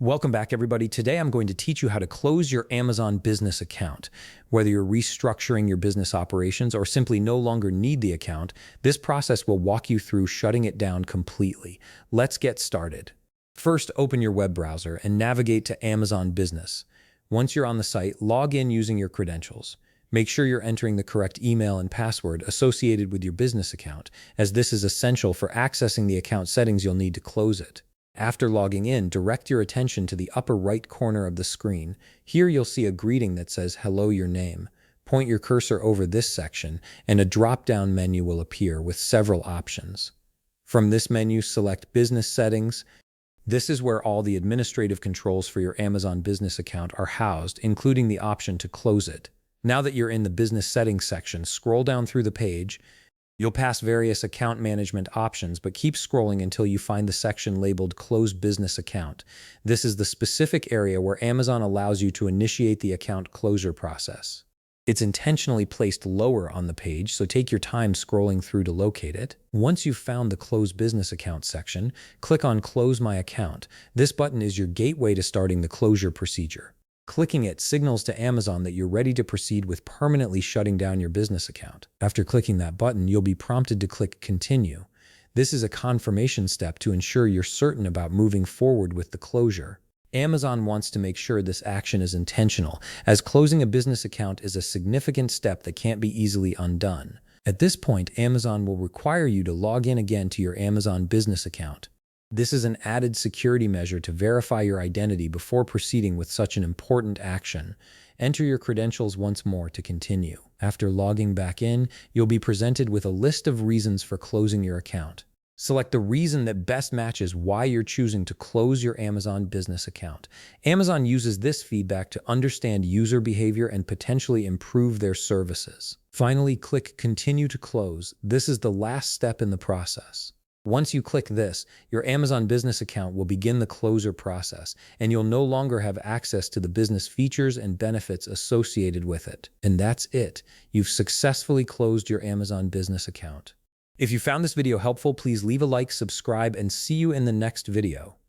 Welcome back, everybody. Today, I'm going to teach you how to close your Amazon business account. Whether you're restructuring your business operations or simply no longer need the account, this process will walk you through shutting it down completely. Let's get started. First, open your web browser and navigate to Amazon Business. Once you're on the site, log in using your credentials. Make sure you're entering the correct email and password associated with your business account, as this is essential for accessing the account settings you'll need to close it. After logging in, direct your attention to the upper right corner of the screen. Here you'll see a greeting that says, "Hello, your name." Point your cursor over this section, and a drop-down menu will appear with several options. From this menu, select Business Settings. This is where all the administrative controls for your Amazon business account are housed, including the option to close it. Now that you're in the Business Settings section, scroll down through the page. You'll pass various account management options, but keep scrolling until you find the section labeled Close Business Account. This is the specific area where Amazon allows you to initiate the account closure process. It's intentionally placed lower on the page, so take your time scrolling through to locate it. Once you've found the Close Business Account section, click on Close My Account. This button is your gateway to starting the closure procedure. Clicking it signals to Amazon that you're ready to proceed with permanently shutting down your business account. After clicking that button, you'll be prompted to click Continue. This is a confirmation step to ensure you're certain about moving forward with the closure. Amazon wants to make sure this action is intentional, as closing a business account is a significant step that can't be easily undone. At this point, Amazon will require you to log in again to your Amazon business account. This is an added security measure to verify your identity before proceeding with such an important action. Enter your credentials once more to continue. After logging back in, you'll be presented with a list of reasons for closing your account. Select the reason that best matches why you're choosing to close your Amazon business account. Amazon uses this feedback to understand user behavior and potentially improve their services. Finally, click Continue to close. This is the last step in the process. Once you click this, your Amazon business account will begin the closure process, and you'll no longer have access to the business features and benefits associated with it. And that's it. You've successfully closed your Amazon business account. If you found this video helpful, please leave a like, subscribe, and see you in the next video.